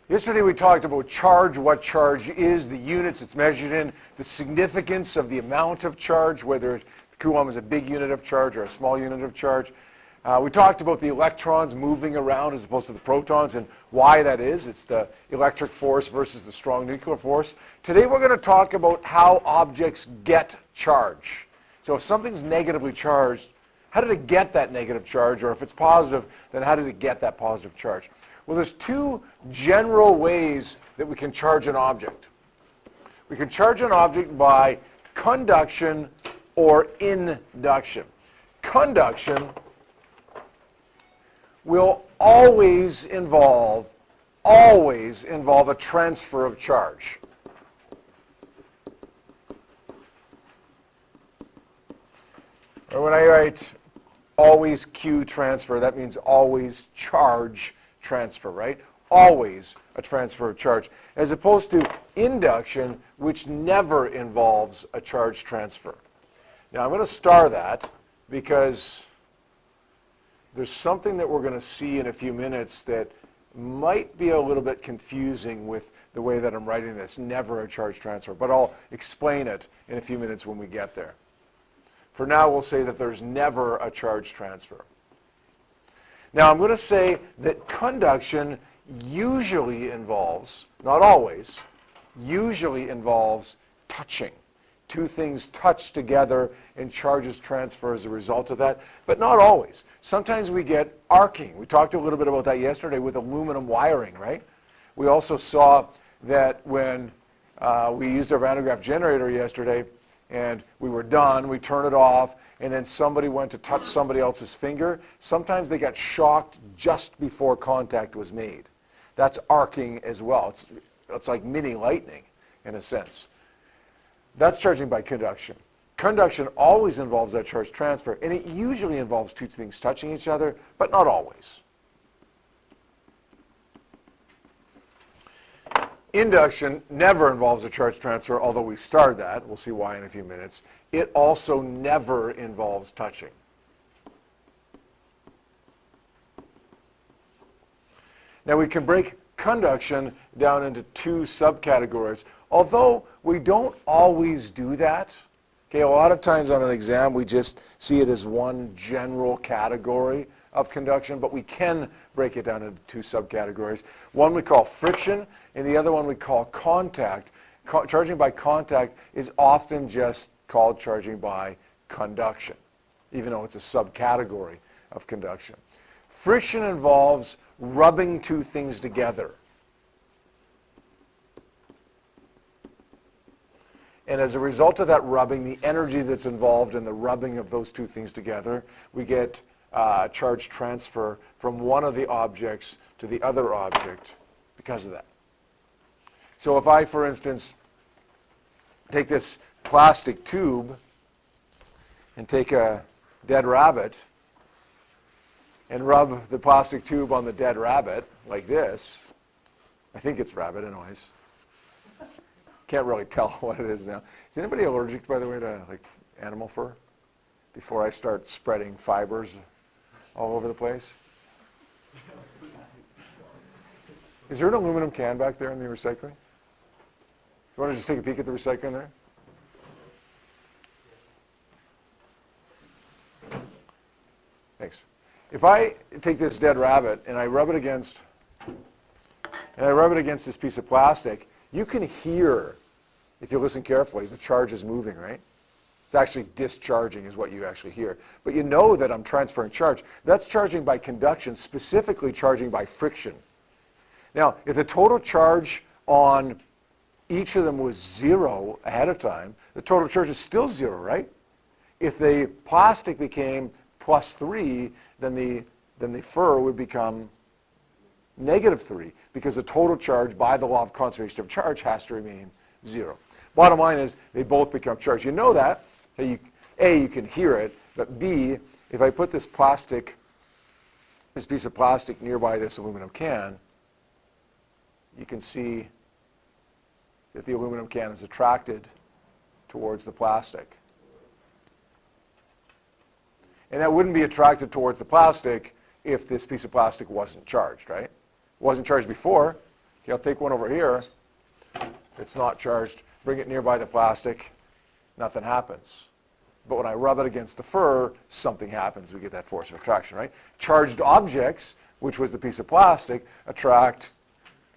Yesterday we talked about charge, what charge is, the units it's measured in, the significance of the amount of charge, whether the coulomb is a big unit of charge or a small unit of charge. We talked about the electrons moving around as opposed to the protons and why that is. It's the electric force versus the strong nuclear force. Today we're going to talk about how objects get charge. So if something's negatively charged, how did it get that negative charge? Or if it's positive, then how did it get that positive charge? Well, there's two general ways that we can charge an object. We can charge an object by conduction or induction. Conduction will always involve a transfer of charge. Or when I write always Q transfer, that means always charge transfer, right? Always a transfer of charge, as opposed to induction, which never involves a charge transfer. Now I'm going to star that because there's something that we're going to see in a few minutes that might be a little bit confusing with the way that I'm writing this, never a charge transfer, but I'll explain it in a few minutes when we get there. For now, we'll say that there's never a charge transfer. Now, I'm going to say that conduction usually involves, not always, usually involves touching. Two things touch together and charges transfer as a result of that, but not always. Sometimes we get arcing. We talked a little bit about that yesterday with aluminum wiring, right? We also saw that when we used our Van de Graaff generator yesterday, and we were done, we turned it off, and then somebody went to touch somebody else's finger. Sometimes they got shocked just before contact was made. That's arcing as well. It's like mini lightning in a sense. That's charging by conduction. Conduction always involves that charge transfer, and it usually involves two things touching each other, but not always. Induction never involves a charge transfer, although we started that. We'll see why in a few minutes. It also never involves touching. Now we can break conduction down into two subcategories, although we don't always do that. Okay, a lot of times on an exam we just see it as one general category of conduction, but we can break it down into two subcategories. One we call friction, and the other one we call contact. Charging by contact is often just called charging by conduction, even though it's a subcategory of conduction. Friction involves rubbing two things together. And as a result of that rubbing, the energy that's involved in the rubbing of those two things together, we get charge transfer from one of the objects to the other object because of that. So if I, for instance, take this plastic tube and take a dead rabbit and rub the plastic tube on the dead rabbit like this, I think it's rabbit anyways. Can't really tell what it is now. Is anybody allergic, by the way, to like animal fur? Before I start spreading fibers all over the place. Is there an aluminum can back there in the recycling? You want to just take a peek at the recycling there? Thanks. If I take this dead rabbit and I rub it against this piece of plastic, you can hear, if you listen carefully, the charge is moving, right? It's actually discharging is what you actually hear. But you know that I'm transferring charge. That's charging by conduction, specifically charging by friction. Now, if the total charge on each of them was 0 ahead of time, the total charge is still 0, right? If the plastic became +3, then the fur would become -3, because the total charge by the law of conservation of charge has to remain 0. Bottom line is they both become charged. You know that. A, you can hear it, but B, if I put this piece of plastic nearby this aluminum can, you can see that the aluminum can is attracted towards the plastic. And that wouldn't be attracted towards the plastic if this piece of plastic wasn't charged, right? It wasn't charged before. Okay, I'll take one over here. It's not charged. Bring it nearby the plastic. Nothing happens. But when I rub it against the fur, something happens. We get that force of attraction, right? Charged objects, which was the piece of plastic, attract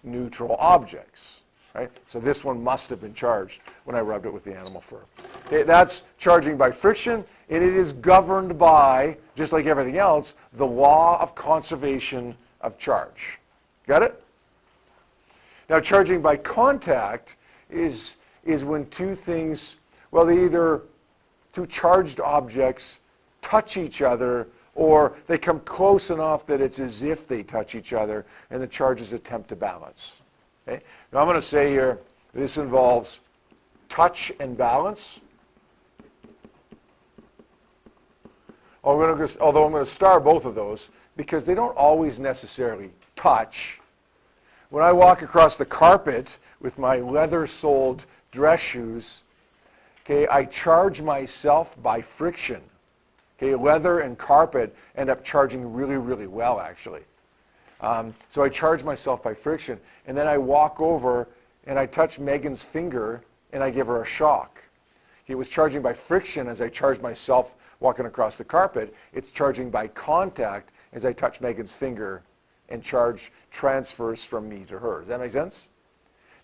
neutral objects, right? So this one must have been charged when I rubbed it with the animal fur. Okay, that's charging by friction, and it is governed by, just like everything else, the law of conservation of charge. Got it? Now, charging by contact is when two things, well, they either two charged objects touch each other, or they come close enough that it's as if they touch each other, and the charges attempt to balance. Okay? Now I'm going to say here, this involves touch and balance. Although I'm going to star both of those, because they don't always necessarily touch. When I walk across the carpet with my leather-soled dress shoes, okay, I charge myself by friction. Okay, leather and carpet end up charging really, really well, actually. So I charge myself by friction, and then I walk over and I touch Megan's finger and I give her a shock. It was charging by friction as I charged myself walking across the carpet. It's charging by contact as I touch Megan's finger and charge transfers from me to her. Does that make sense?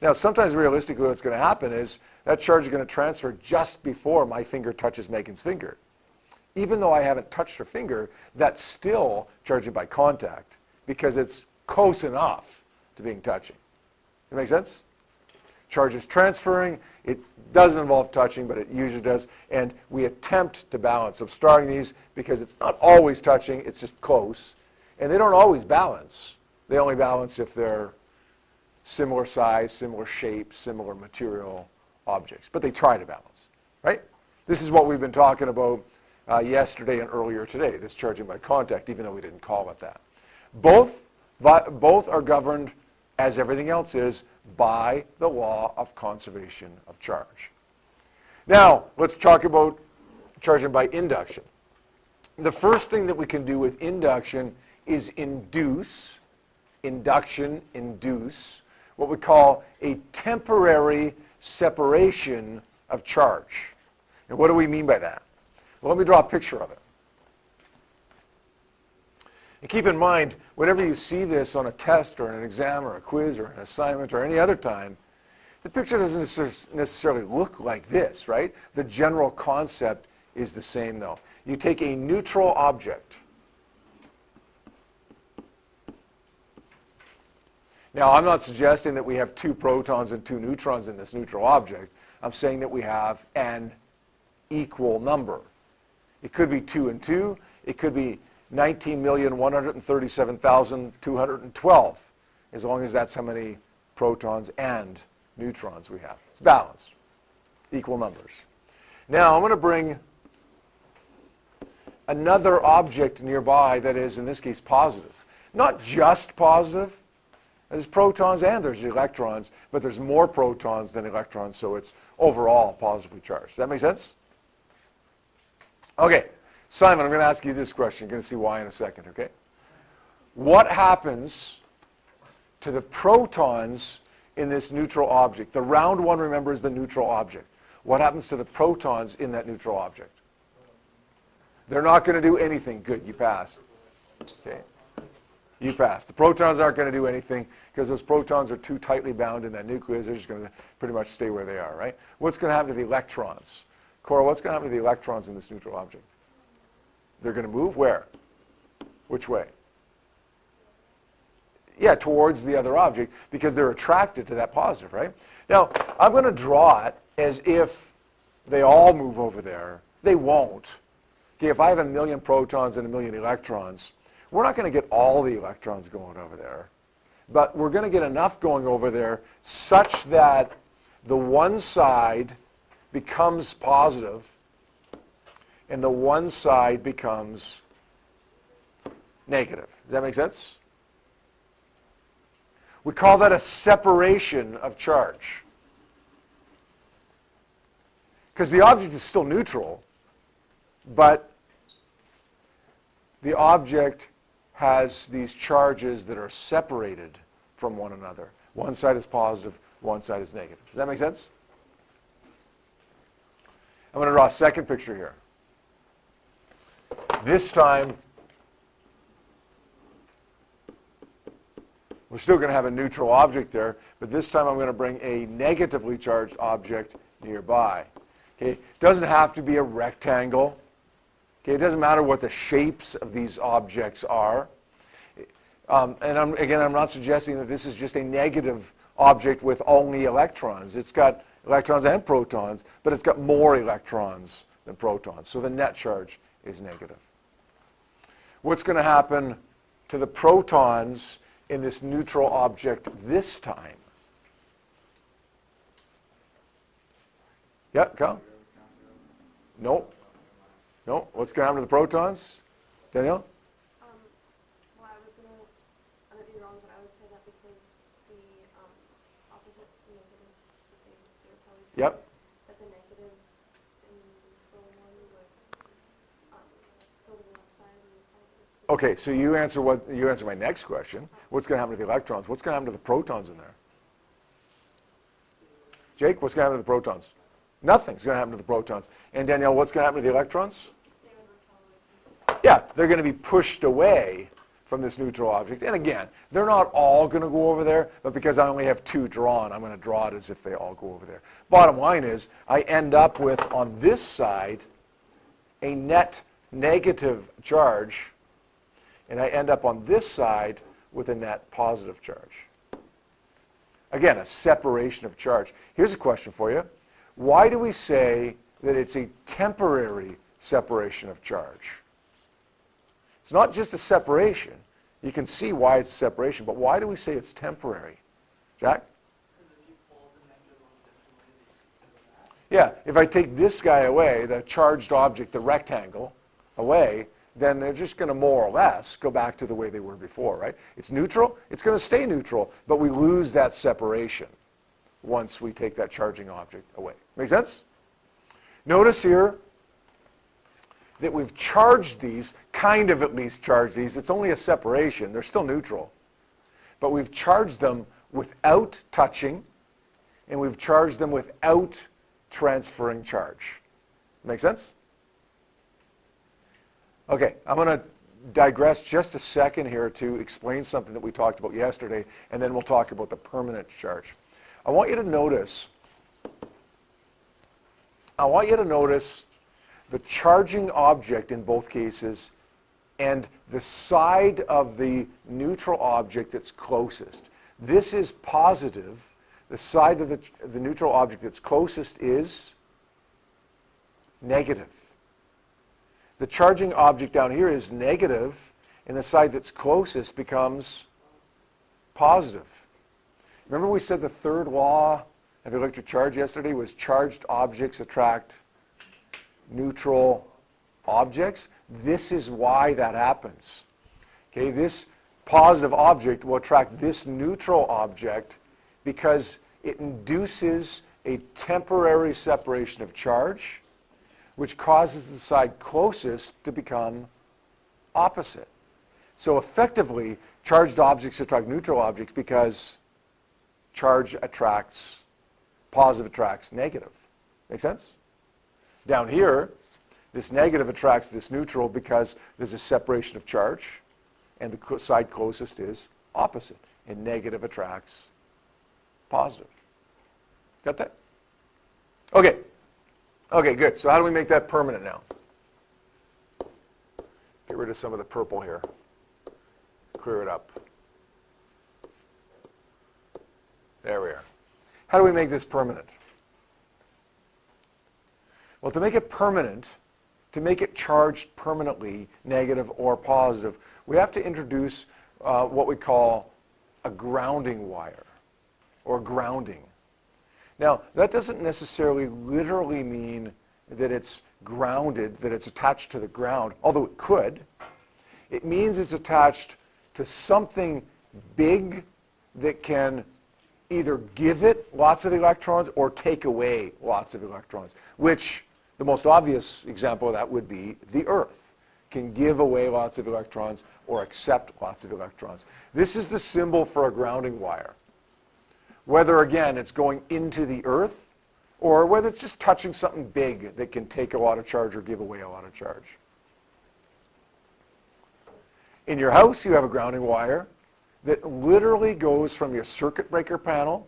Now, sometimes realistically what's going to happen is that charge is going to transfer just before my finger touches Megan's finger. Even though I haven't touched her finger, that's still charging by contact because it's close enough to being touching. That make sense? Charge is transferring. It doesn't involve touching, but it usually does. And we attempt to balance. I'm starting these because it's not always touching. It's just close. And they don't always balance. They only balance if they're similar size, similar shape, similar material objects. But they try to balance, right? This is what we've been talking about yesterday and earlier today, this charging by contact, even though we didn't call it that. Both are governed, as everything else is, by the law of conservation of charge. Now, let's talk about charging by induction. The first thing that we can do with induction is induce, induction, induce, what we call a temporary separation of charge. And what do we mean by that? Well, let me draw a picture of it. And keep in mind, whenever you see this on a test or an exam or a quiz or an assignment or any other time, the picture doesn't necessarily look like this, right? The general concept is the same, though. You take a neutral object. Now, I'm not suggesting that we have 2 protons and 2 neutrons in this neutral object. I'm saying that we have an equal number. It could be 2 and 2. It could be 19,137,212, as long as that's how many protons and neutrons we have. It's balanced, equal numbers. Now, I'm going to bring another object nearby that is, in this case, positive. Not just positive. There's protons and there's electrons, but there's more protons than electrons, so it's overall positively charged. Does that make sense? Okay, Simon, I'm going to ask you this question. You're going to see why in a second, okay? What happens to the protons in this neutral object? The round one, remember, is the neutral object. What happens to the protons in that neutral object? They're not going to do anything. Good, you passed. Okay. You passed. The protons aren't going to do anything because those protons are too tightly bound in that nucleus. They're just going to pretty much stay where they are, right? What's going to happen to the electrons? Cora, what's going to happen to the electrons in this neutral object? They're going to move where? Which way? Yeah, towards the other object because they're attracted to that positive, right? Now, I'm going to draw it as if they all move over there. They won't. Okay, if I have 1,000,000 protons and 1,000,000 electrons, we're not going to get all the electrons going over there, but we're going to get enough going over there such that the one side becomes positive and the one side becomes negative. Does that make sense? We call that a separation of charge. Because the object is still neutral, but the object has these charges that are separated from one another One side is positive, one side is negative. Does that make sense? I'm going to draw a second picture here. This time, we're still going to have a neutral object there, but this time I'm going to bring a negatively charged object nearby. Okay? It doesn't have to be a rectangle. Okay? It doesn't matter what the shapes of these objects are. And I'm not suggesting that this is just a negative object with only electrons. It's got electrons and protons, but it's got more electrons than protons. So the net charge is negative. What's going to happen to the protons in this neutral object this time? Yeah, Cal? No. No. What's going to happen to the protons? Danielle? Well, I might be wrong, but I would say that because the opposites, the negatives, they're probably Yep. that the negatives in the one would go to the left side and the positives would Okay, so you answer my next question. What's going to happen to the electrons? What's going to happen to the protons in there? Jake, what's going to happen to the protons? Nothing's going to happen to the protons. And Danielle, what's going to happen to the electrons? they would follow it. Yeah, they're going to be pushed away from this neutral object. And again, they're not all going to go over there, but because I only have two drawn, I'm going to draw it as if they all go over there. Bottom line is, I end up with, on this side, a net negative charge, and I end up on this side with a net positive charge. Again, a separation of charge. Here's a question for you. Why do we say that it's a temporary separation of charge? It's not just a separation. You can see why it's a separation, but why do we say it's temporary? Jack? Because if you pull the negative object away, Yeah, if I take this guy away, the charged object, the rectangle, away, then they're just going to more or less go back to the way they were before, right? It's neutral, it's going to stay neutral, but we lose that separation once we take that charging object away. Make sense? Notice here that we've charged these, kind of at least charged these. It's only a separation. They're still neutral. But we've charged them without touching, and we've charged them without transferring charge. Make sense? Okay, I'm going to digress just a second here to explain something that we talked about yesterday, and then we'll talk about the permanent charge. I want you to notice the charging object in both cases and the side of the neutral object that's closest. This is positive. The side of the neutral object that's closest is negative. The charging object down here is negative, and the side that's closest becomes positive. Remember we said the third law of electric charge yesterday was charged objects attract neutral objects? This is why that happens. Okay, this positive object will attract this neutral object because it induces a temporary separation of charge, which causes the side closest to become opposite. So effectively, charged objects attract neutral objects because charge attracts, positive attracts negative. Make sense? Down here, this negative attracts this neutral because there's a separation of charge, and the side closest is opposite, and negative attracts positive. Got that? Okay. Okay, good. So how do we make that permanent now? Get rid of some of the purple here. Clear it up. There we are. How do we make this permanent? Well, to make it permanent, to make it charged permanently, negative or positive, we have to introduce what we call a grounding wire, or grounding. Now, that doesn't necessarily literally mean that it's grounded, that it's attached to the ground, although it could. It means it's attached to something big that can either give it lots of electrons or take away lots of electrons, which the most obvious example of that would be the Earth. Can give away lots of electrons or accept lots of electrons. This is the symbol for a grounding wire. whether, again, it's going into the earth or whether it's just touching something big that can take a lot of charge or give away a lot of charge. In your house, you have a grounding wire that literally goes from your circuit breaker panel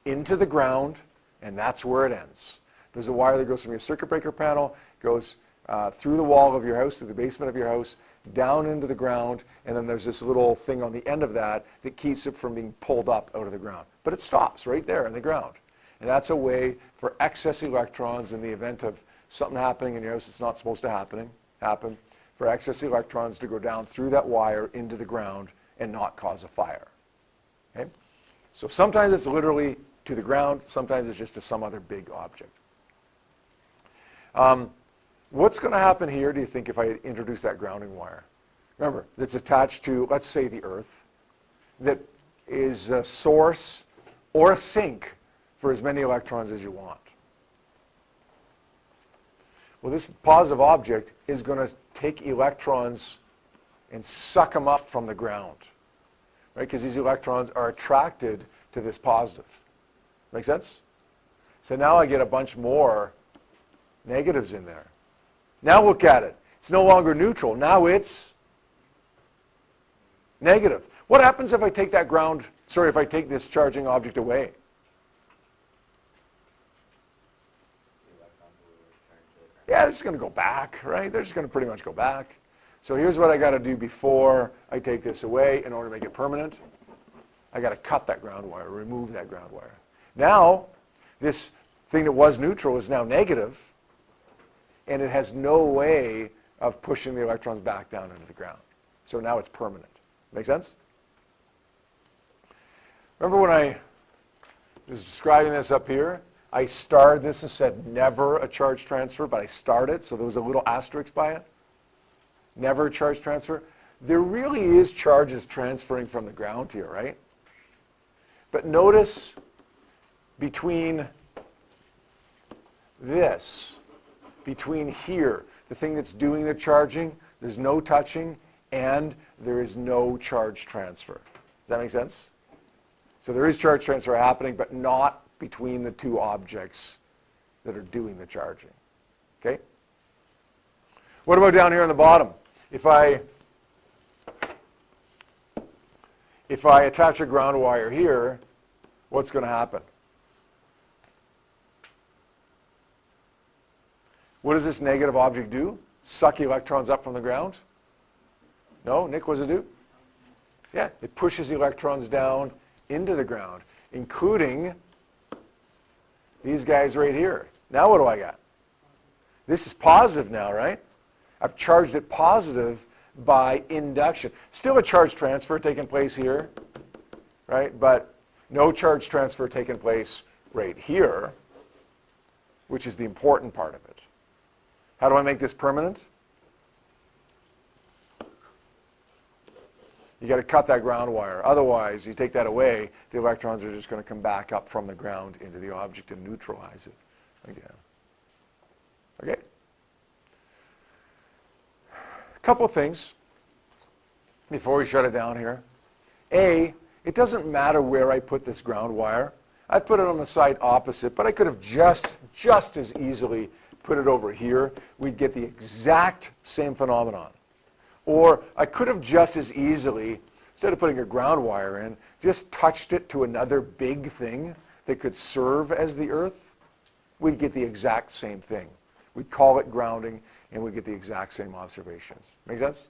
into the ground, and that's where it ends. There's a wire that goes from your circuit breaker panel, goes through the wall of your house, through the basement of your house, down into the ground, and then there's this little thing on the end of that that keeps it from being pulled up out of the ground. But it stops right there in the ground. And that's a way for excess electrons in the event of something happening in your house that's not supposed to happen, for excess electrons to go down through that wire into the ground and not cause a fire. Okay? So sometimes it's literally to the ground, sometimes it's just to some other big object. What's going to happen here, do you think, if I introduce that grounding wire? Remember, that's attached to, let's say, the earth, that is a source or a sink for as many electrons as you want. Well, this positive object is going to take electrons and suck them up from the ground, right? Because these electrons are attracted to this positive. Make sense? So now I get a bunch more negatives in there. Now look at it. It's no longer neutral. Now it's negative. What happens if I take that if I take this charging object away? Yeah, it's going to go back, right? They're just going to pretty much go back. So here's what I got to do before I take this away in order to make it permanent. I got to cut that ground wire, remove that ground wire. Now, this thing that was neutral is now negative, and it has no way of pushing the electrons back down into the ground. So now it's permanent. Make sense? Remember when I was describing this up here? I starred this and said never a charge transfer, but I starred it, so there was a little asterisk by it. Never a charge transfer. There really is charges transferring from the ground here, right? But notice between this, between here, the thing that's doing the charging, there's no touching, and there is no charge transfer. Does that make sense? So there is charge transfer happening, but not between the two objects that are doing the charging. Okay? What about down here on the bottom? If I attach a ground wire here, what's going to happen? What does this negative object do? Suck electrons up from the ground? No? Nick, what does it do? Yeah, it pushes electrons down into the ground, including these guys right here. Now what do I got? This is positive now, right? I've charged it positive by induction. Still a charge transfer taking place here, right? But no charge transfer taking place right here, which is the important part of it. How do I make this permanent? You got to cut that ground wire. Otherwise, you take that away, the electrons are just going to come back up from the ground into the object and neutralize it again. Okay? A couple of things before we shut it down here. A, it doesn't matter where I put this ground wire. I put it on the side opposite, but I could have just as easily put it over here. We'd get the exact same phenomenon. Or I could have just as easily, instead of putting a ground wire in, just touched it to another big thing that could serve as the earth. We'd get the exact same thing. We'd call it grounding, and we'd get the exact same observations. Make sense?